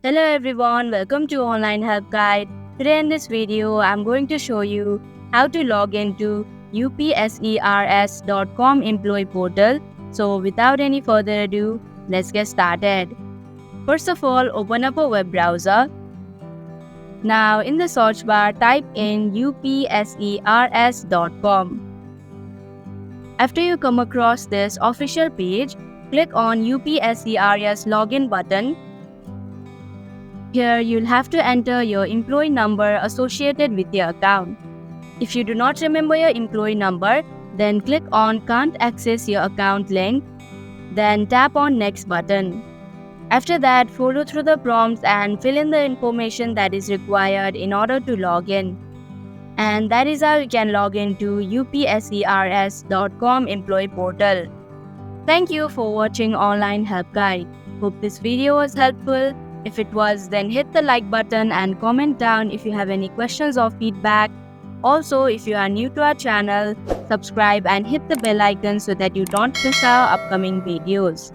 Hello everyone, welcome to Online Help Guide. Today in this video, I'm going to show you how to log into upsers.com employee portal. So without any further ado, let's get started. First of all, open up a web browser. Now in the search bar, type in upsers.com. After you come across this official page, click on UPSERS login button. Here, you'll have to enter your employee number associated with your account. If you do not remember your employee number, then click on Can't Access Your Account link, then tap on Next button. After that, follow through the prompts and fill in the information that is required in order to log in. And that is how you can log into upsers.com employee portal. Thank you for watching Online Help Guide. Hope this video was helpful. If it was, then hit the like button and comment down if you have any questions or feedback. Also, if you are new to our channel, subscribe and hit the bell icon so that you don't miss our upcoming videos.